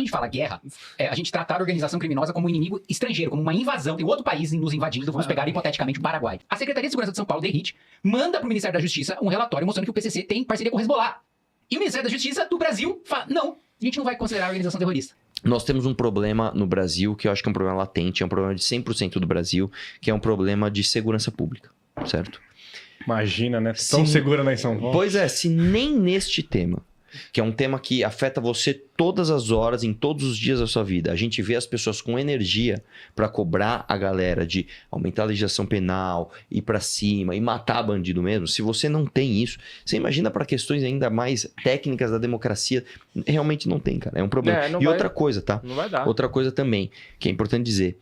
gente fala guerra, a gente tratar a organização criminosa como um inimigo estrangeiro, como uma invasão, tem outro país nos invadindo, vamos pegar hipoteticamente o Paraguai. A Secretaria de Segurança de São Paulo, DERIT, manda pro Ministério da Justiça um relatório mostrando que o PCC tem parceria com o Hezbollah. E o Ministério da Justiça do Brasil fala, não, a gente não vai considerar a organização terrorista. Nós temos um problema no Brasil, que eu acho que é um problema latente, é um problema de 100% do Brasil, que é um problema de segurança pública, certo? Imagina, né? Tão segura lá em São Paulo. Pois é, se nem neste tema, que é um tema que afeta você todas as horas, em todos os dias da sua vida, a gente vê as pessoas com energia para cobrar a galera de aumentar a legislação penal, ir para cima e matar bandido mesmo. Se você não tem isso, você imagina para questões ainda mais técnicas da democracia, realmente não tem, cara. É um problema. Outra coisa, tá? Não vai dar. Outra coisa também, que é importante dizer,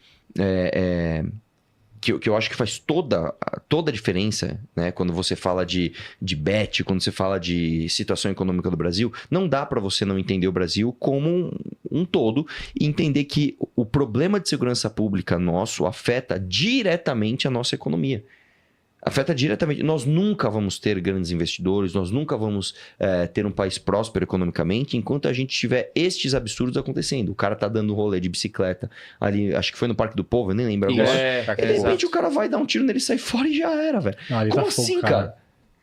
que eu acho que faz toda a diferença, né? Quando você fala de bet, quando você fala de situação econômica do Brasil, não dá para você não entender o Brasil como um todo e entender que o problema de segurança pública nosso afeta diretamente a nossa economia. Afeta diretamente. Nós nunca vamos ter grandes investidores, nós nunca vamos ter um país próspero economicamente enquanto a gente tiver estes absurdos acontecendo. O cara tá dando um rolê de bicicleta ali, acho que foi no Parque do Povo, eu nem lembro agora. De repente o cara vai dar um tiro nele, sai fora e já era, velho. Como assim, cara?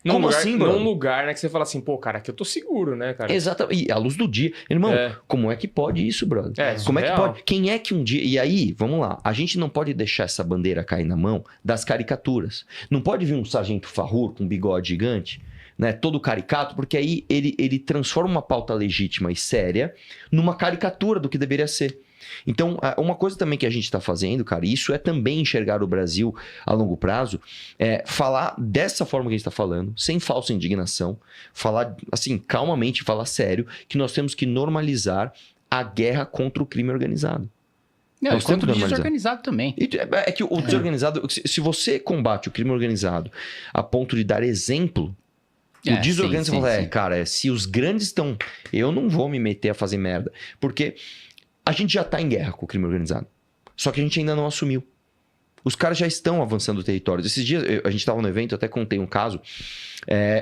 Como assim, bro? Num lugar, né, que você fala assim, pô, cara, aqui eu tô seguro, né, cara? Exatamente. E à luz do dia. Irmão, como é que pode isso, brother? Como é que pode? Quem é que um dia... E aí, vamos lá. A gente não pode deixar essa bandeira cair na mão das caricaturas. Não pode vir um sargento farrur com um bigode gigante, né, todo caricato, porque aí ele transforma uma pauta legítima e séria numa caricatura do que deveria ser. Então, uma coisa também que a gente está fazendo, cara, e isso é também enxergar o Brasil a longo prazo, é falar dessa forma que a gente está falando, sem falsa indignação, falar assim, calmamente, falar sério, que nós temos que normalizar a guerra contra o crime organizado. Não, e contra o desorganizado também. É que o desorganizado, se você combate o crime organizado a ponto de dar exemplo, o desorganizado fala, cara, se os grandes estão... Eu não vou me meter a fazer merda, porque... A gente já está em guerra com o crime organizado. Só que a gente ainda não assumiu. Os caras já estão avançando territórios. Esses dias, a gente estava no evento, eu até contei um caso.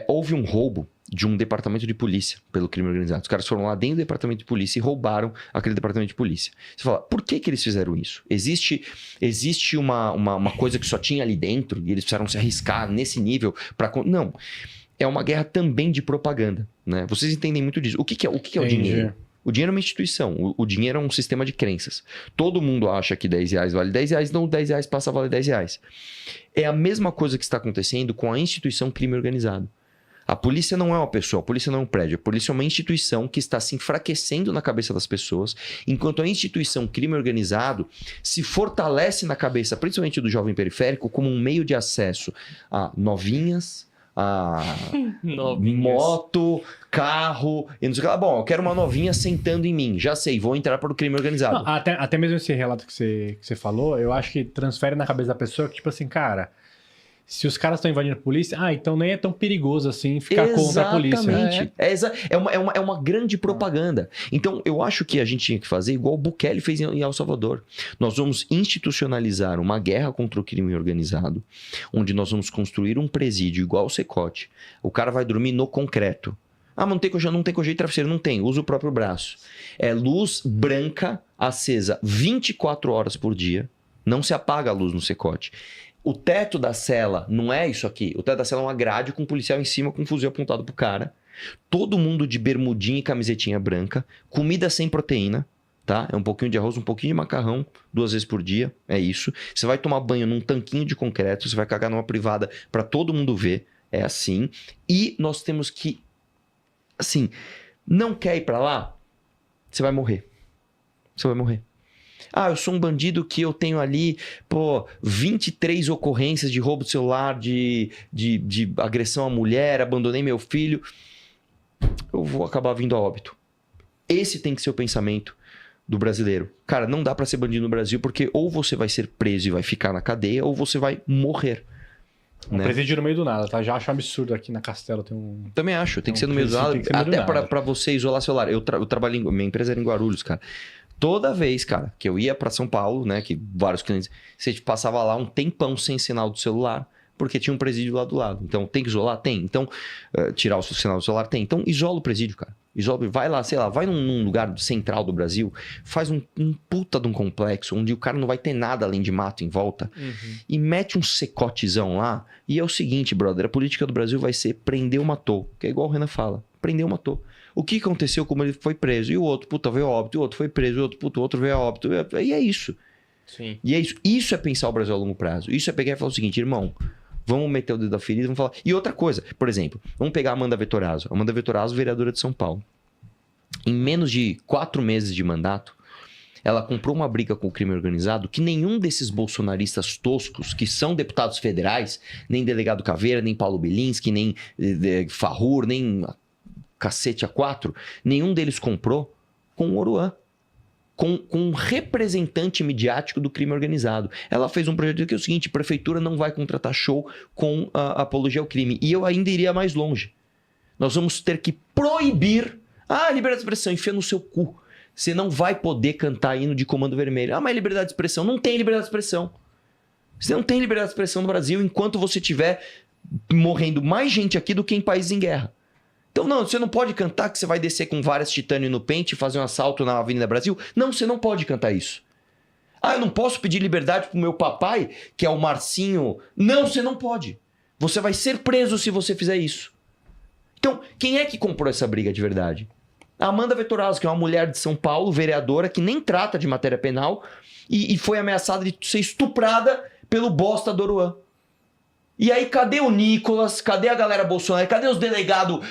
Houve um roubo de um departamento de polícia pelo crime organizado. Os caras foram lá dentro do departamento de polícia e roubaram aquele departamento de polícia. Você fala, por que eles fizeram isso? Existe uma coisa que só tinha ali dentro e eles precisaram se arriscar nesse nível para... Não. É uma guerra também de propaganda, né? Vocês entendem muito disso. O que é o dinheiro? O dinheiro é uma instituição, o dinheiro é um sistema de crenças. Todo mundo acha que 10 reais vale 10 reais, então 10 reais passa a valer 10 reais. É a mesma coisa que está acontecendo com a instituição crime organizado. A polícia não é uma pessoa, a polícia não é um prédio, a polícia é uma instituição que está se enfraquecendo na cabeça das pessoas, enquanto a instituição crime organizado se fortalece na cabeça, principalmente do jovem periférico, como um meio de acesso a novinhas, moto, carro, e não sei o que lá. Bom, eu quero uma novinha sentando em mim. Já sei, vou entrar para o crime organizado. Não, até mesmo esse relato que você falou, eu acho que transfere na cabeça da pessoa que, tipo assim, cara, se os caras estão invadindo a polícia, então nem é tão perigoso assim ficar contra a polícia. É uma grande propaganda. Então, eu acho que a gente tinha que fazer igual o Bukele fez em El Salvador. Nós vamos institucionalizar uma guerra contra o crime organizado, onde nós vamos construir um presídio igual o Secote. O cara vai dormir no concreto. Não tem colchão de travesseiro. Não tem, usa o próprio braço. É luz branca acesa 24 horas por dia. Não se apaga a luz no Secote. O teto da cela não é isso aqui. O teto da cela é uma grade com um policial em cima com um fuzil apontado pro cara. Todo mundo de bermudinha e camisetinha branca. Comida sem proteína, tá? É um pouquinho de arroz, um pouquinho de macarrão, 2 vezes por dia. É isso. Você vai tomar banho num tanquinho de concreto, você vai cagar numa privada para todo mundo ver. É assim. E nós temos que... Assim, não quer ir para lá? Você vai morrer. Você vai morrer. Eu sou um bandido que eu tenho ali, 23 ocorrências de roubo de celular, de agressão à mulher, abandonei meu filho. Eu vou acabar vindo a óbito. Esse tem que ser o pensamento do brasileiro. Cara, não dá pra ser bandido no Brasil, porque ou você vai ser preso e vai ficar na cadeia, ou você vai morrer. Um presídio no meio do nada, tá? Já acho um absurdo aqui na Castelo. Também acho, tem que ser no meio do nada. Até pra você isolar celular. Eu trabalho minha empresa era em Guarulhos, cara. Toda vez, cara, que eu ia pra São Paulo, né, que vários clientes, você passava lá um tempão sem sinal do celular, porque tinha um presídio lá do lado. Então, tem que isolar? Tem. Então, tirar o sinal do celular? Tem. Então, isola o presídio, cara. Isola, vai lá, sei lá, vai num lugar central do Brasil, faz um puta de um complexo, onde o cara não vai ter nada além de mato em volta, e mete um secotezão lá, e é o seguinte, brother, a política do Brasil vai ser prendeu, matou, que é igual o Renan fala, prendeu, matou. O que aconteceu, como ele foi preso, e o outro, puta, veio a óbito, e o outro foi preso, e o outro, puta, o outro veio a óbito, e é isso. Sim. E é isso. Isso é pensar o Brasil a longo prazo. Isso é pegar e falar o seguinte, irmão, vamos meter o dedo da ferida e vamos falar. E outra coisa, por exemplo, vamos pegar a Amanda Vettorazzo. Amanda Vettorazzo, vereadora de São Paulo. Em menos de 4 meses de mandato, ela comprou uma briga com o crime organizado que nenhum desses bolsonaristas toscos, que são deputados federais, nem delegado Caveira, nem Paulo Bilinski, nem Farrur, nem cacete A4, nenhum deles comprou com o Oruan. Com um representante midiático do crime organizado. Ela fez um projeto que é o seguinte, prefeitura não vai contratar show com a apologia ao crime. E eu ainda iria mais longe. Nós vamos ter que proibir... liberdade de expressão, enfia no seu cu. Você não vai poder cantar hino de Comando Vermelho. Mas liberdade de expressão. Não tem liberdade de expressão. Você não tem liberdade de expressão no Brasil enquanto você tiver morrendo mais gente aqui do que em países em guerra. Então, não, você não pode cantar que você vai descer com várias titânio no pente e fazer um assalto na Avenida Brasil. Não, você não pode cantar isso. Eu não posso pedir liberdade pro meu papai, que é o Marcinho. Não, você não pode. Você vai ser preso se você fizer isso. Então, quem é que comprou essa briga de verdade? A Amanda Vettorazzo, que é uma mulher de São Paulo, vereadora, que nem trata de matéria penal e foi ameaçada de ser estuprada pelo bosta do Oruan. E aí, cadê o Nicolas? Cadê a galera Bolsonaro? Cadê os delegados?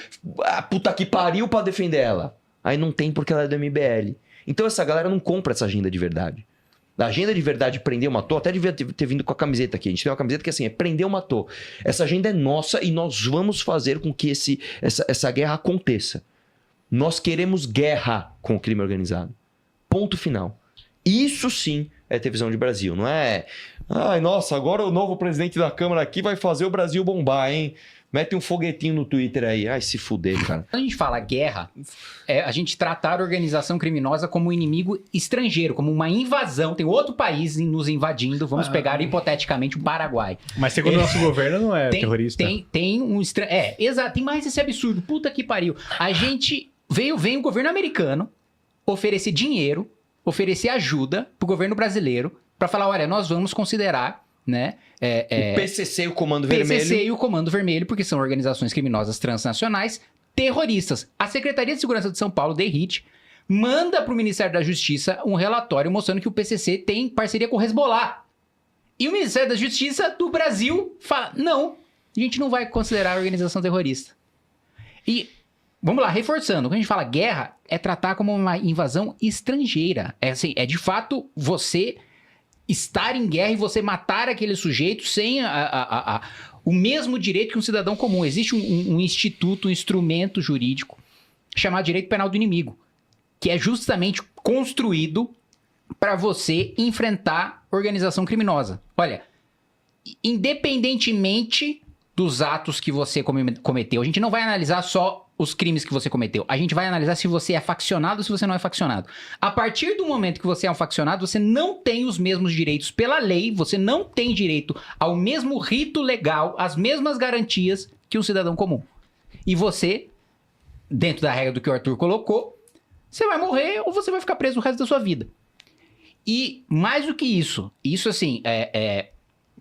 Puta que pariu pra defender ela. Aí não tem porque ela é do MBL. Então essa galera não compra essa agenda de verdade. A agenda de verdade prendeu, matou, até devia ter vindo com a camiseta aqui. A gente tem uma camiseta que assim, é prendeu, matou. Essa agenda é nossa e nós vamos fazer com que essa guerra aconteça. Nós queremos guerra com o crime organizado. Ponto final. Isso sim é ter visão de Brasil, não é... nossa, agora o novo presidente da Câmara aqui vai fazer o Brasil bombar, hein? Mete um foguetinho no Twitter aí. Se fuder, cara. Quando a gente fala guerra, é a gente tratar a organização criminosa como um inimigo estrangeiro, como uma invasão. Tem outro país nos invadindo. Vamos pegar hipoteticamente o Paraguai. Mas segundo o nosso governo não é terrorista. Tem um exato. Tem mais esse absurdo. Puta que pariu. A gente vem o governo americano oferecer dinheiro, oferecer ajuda pro governo brasileiro para falar, olha, nós vamos considerar, né? O PCC e o Comando Vermelho. PCC e o Comando Vermelho, porque são organizações criminosas transnacionais terroristas. A Secretaria de Segurança de São Paulo, DERIT, manda pro Ministério da Justiça um relatório mostrando que o PCC tem parceria com o Hezbollah. E o Ministério da Justiça do Brasil fala, não, a gente não vai considerar a organização terrorista. E... vamos lá, reforçando, quando a gente fala guerra, é tratar como uma invasão estrangeira. É de fato você estar em guerra e você matar aquele sujeito sem o mesmo direito que um cidadão comum. Existe um instituto, um instrumento jurídico chamado direito penal do inimigo, que é justamente construído para você enfrentar organização criminosa. Olha, independentemente dos atos que você cometeu, a gente não vai analisar só os crimes que você cometeu. A gente vai analisar se você é faccionado ou se você não é faccionado. A partir do momento que você é um faccionado, você não tem os mesmos direitos pela lei, você não tem direito ao mesmo rito legal, às mesmas garantias que um cidadão comum. E você, dentro da regra do que o Arthur colocou, você vai morrer ou você vai ficar preso o resto da sua vida. E mais do que isso assim,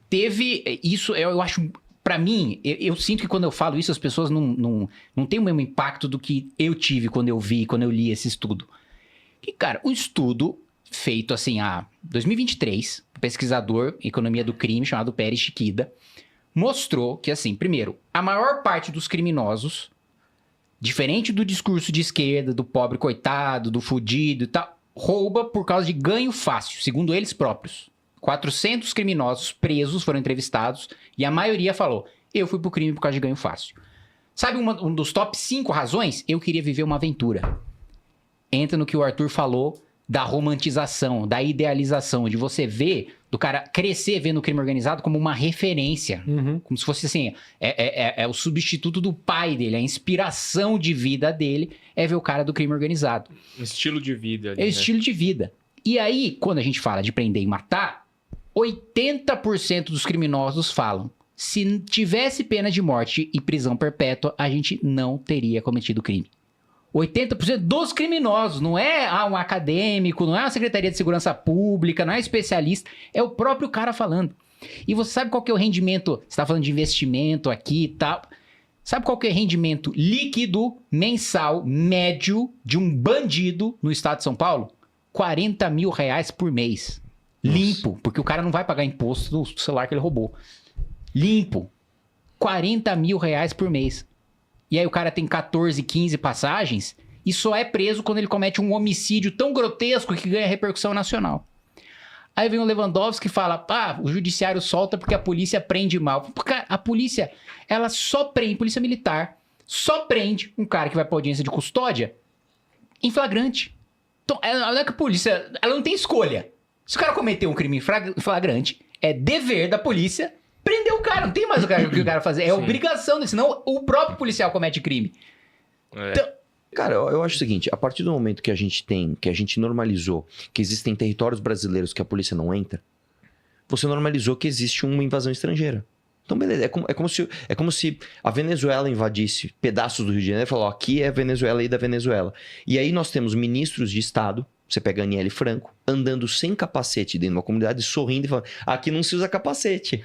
teve... isso eu acho... Pra mim, eu sinto que quando eu falo isso, as pessoas não têm o mesmo impacto do que eu tive quando eu li esse estudo. Que, cara, um estudo feito assim, 2023, um pesquisador em economia do crime chamado Pérez Chiquida, mostrou que, assim, primeiro, a maior parte dos criminosos, diferente do discurso de esquerda, do pobre coitado, do fudido e tal, rouba por causa de ganho fácil, segundo eles próprios. 400 criminosos presos foram entrevistados e a maioria falou, eu fui pro crime por causa de ganho fácil. Sabe um dos top 5 razões? Eu queria viver uma aventura. Entra no que o Arthur falou da romantização, da idealização, de você ver, do cara crescer vendo o crime organizado como uma referência. Como se fosse assim, é o substituto do pai dele, a inspiração de vida dele é ver o cara do crime organizado. Um estilo de vida. Ali, é o estilo de vida. E aí, quando a gente fala de prender e matar, 80% dos criminosos falam, se tivesse pena de morte e prisão perpétua, a gente não teria cometido crime. 80% dos criminosos. Não é um acadêmico, não é uma Secretaria de Segurança Pública, não é especialista. É o próprio cara falando. E você sabe qual que é o rendimento? Você está falando de investimento aqui e tal. Sabe qual que é o rendimento líquido mensal médio de um bandido no estado de São Paulo? R$40 mil por mês. Nossa. Limpo, porque o cara não vai pagar imposto do celular que ele roubou. Limpo. R$40 mil por mês. E aí o cara tem 14, 15 passagens e só é preso quando ele comete um homicídio tão grotesco que ganha repercussão nacional. Aí vem o Lewandowski e fala, o judiciário solta porque a polícia prende mal. Cara, a polícia, ela só prende, polícia militar, só prende um cara que vai pra audiência de custódia em flagrante. Então, não é que a polícia, ela não tem escolha. Se o cara cometeu um crime em flagrante, é dever da polícia prender o cara. Não tem mais o que o cara fazer. É obrigação dele, senão o próprio policial comete crime. Então, cara, eu acho o seguinte, a partir do momento que a gente normalizou que existem territórios brasileiros que a polícia não entra, você normalizou que existe uma invasão estrangeira. Então, beleza, é como se a Venezuela invadisse pedaços do Rio de Janeiro e falou, aqui é Venezuela e da Venezuela. E aí nós temos ministros de Estado, você pega Aniele Franco, andando sem capacete dentro de uma comunidade, sorrindo e falando, aqui não se usa capacete.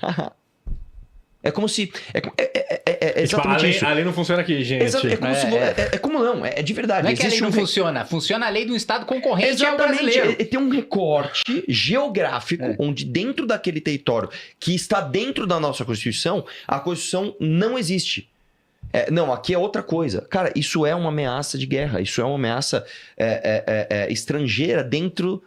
É como se... É exatamente isso. A lei não funciona aqui, gente. É como se... É como não, é de verdade. Não é que a lei não funciona. Funciona a lei do Estado concorrente ao brasileiro. Tem um recorte geográfico onde dentro daquele território que está dentro da nossa Constituição, a Constituição não existe. Não, aqui é outra coisa. Cara, isso é uma ameaça de guerra. Isso é uma ameaça estrangeira dentro...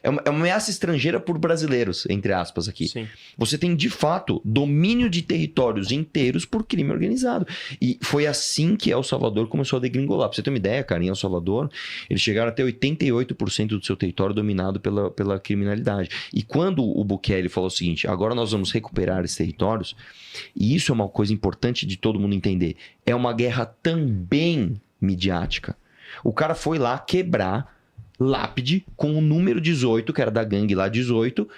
É uma ameaça estrangeira por brasileiros, entre aspas aqui. Sim. Você tem, de fato, domínio de territórios inteiros por crime organizado. E foi assim que El Salvador começou a degringolar. Pra você ter uma ideia, cara, em El Salvador, eles chegaram a ter 88% do seu território dominado pela criminalidade. E quando o Bukele falou o seguinte, agora nós vamos recuperar esses territórios, e isso é uma coisa importante de todo mundo entender, é uma guerra também midiática. O cara foi lá quebrar lápide com o número 18, que era da gangue lá 18.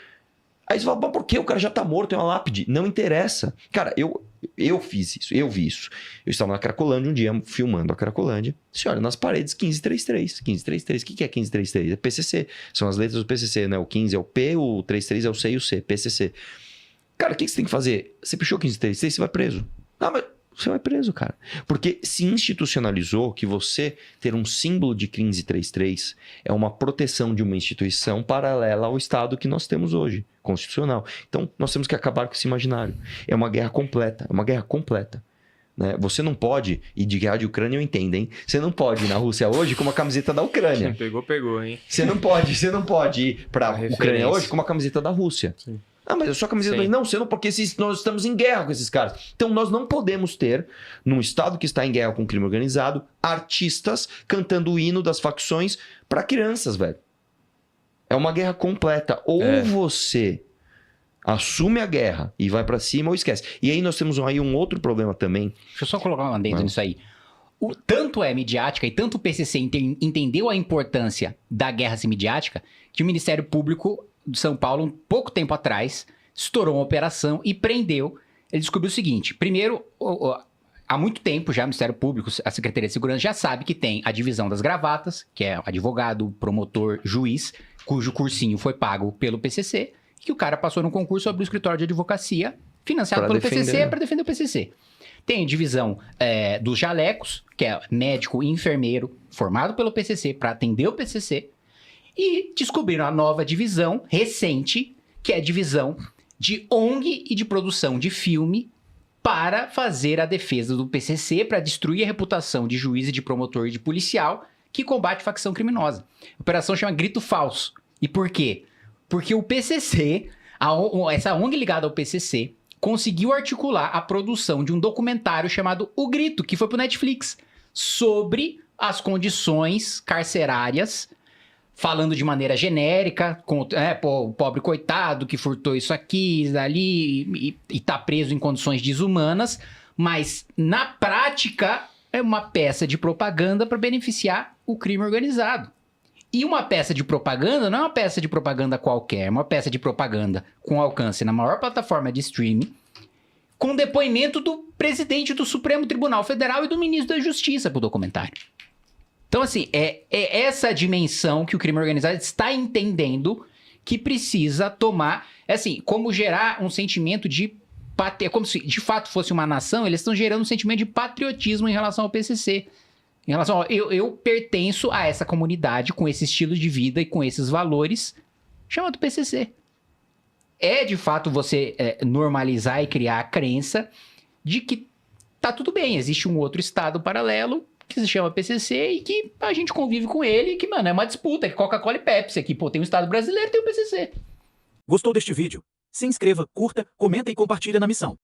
Aí você fala, mas por que? O cara já tá morto, é uma lápide. Não interessa. Cara, eu fiz isso, eu vi isso. Eu estava na Cracolândia um dia, filmando a Cracolândia. Você olha nas paredes, 1533. 1533, o que é 1533? É PCC. São as letras do PCC, né? O 15 é o P, o 33 é o C e o C, PCC. Cara, o que você tem que fazer? Você pichou 1533, você vai preso. Ah, mas... Você vai preso, cara. Porque se institucionalizou que você ter um símbolo de 1533 é uma proteção de uma instituição paralela ao Estado que nós temos hoje, constitucional. Então, nós temos que acabar com esse imaginário. É uma guerra completa, né? Você não pode, e de guerra de Ucrânia eu entendo, hein? Você não pode ir na Rússia hoje com uma camiseta da Ucrânia. Pegou, hein? Você não pode ir pra Ucrânia hoje com uma camiseta da Rússia. Sim. Ah, mas é só a camiseta do... Não, você não, porque nós estamos em guerra com esses caras. Então, nós não podemos ter, num estado que está em guerra com o crime organizado, artistas cantando o hino das facções para crianças, velho. É uma guerra completa. Ou você assume a guerra e vai para cima ou esquece. E aí nós temos aí um outro problema também. Deixa eu só colocar um adendo nisso aí. Tanto é midiática e tanto o PCC entendeu a importância da guerra ser midiática que o Ministério Público de São Paulo, um pouco tempo atrás, estourou uma operação e prendeu. Ele descobriu o seguinte: primeiro, há muito tempo já o Ministério Público, a Secretaria de Segurança já sabe que tem a divisão das gravatas, que é advogado, promotor, juiz, cujo cursinho foi pago pelo PCC, que o cara passou num concurso sobre o escritório de advocacia financiado pelo PCC para defender o PCC. Tem a divisão dos jalecos, que é médico e enfermeiro, formado pelo PCC para atender o PCC. E descobriram a nova divisão recente, que é a divisão de ONG e de produção de filme para fazer a defesa do PCC, para destruir a reputação de juiz e de promotor e de policial que combate facção criminosa. A operação chama Grito Falso. E por quê? Porque o PCC, essa ONG ligada ao PCC, conseguiu articular a produção de um documentário chamado O Grito, que foi pro Netflix, sobre as condições carcerárias, falando de maneira genérica, o pobre coitado que furtou isso aqui, isso ali, e tá preso em condições desumanas, mas na prática é uma peça de propaganda para beneficiar o crime organizado. E uma peça de propaganda não é uma peça de propaganda qualquer, é uma peça de propaganda com alcance na maior plataforma de streaming, com depoimento do presidente do Supremo Tribunal Federal e do ministro da Justiça pro documentário. Então, assim, é essa dimensão que o crime organizado está entendendo que precisa tomar, assim, como gerar um sentimento de é como se de fato fosse uma nação, eles estão gerando um sentimento de patriotismo em relação ao PCC. Em relação ao, eu pertenço a essa comunidade com esse estilo de vida e com esses valores, chamado PCC. É, de fato, você normalizar e criar a crença de que tá tudo bem, existe um outro estado paralelo que se chama PCC e que a gente convive com ele e que, mano, é uma disputa, que Coca-Cola e Pepsi aqui, pô, tem um estado brasileiro e tem o PCC. Gostou deste vídeo? Se inscreva, curta, comenta e compartilha na missão.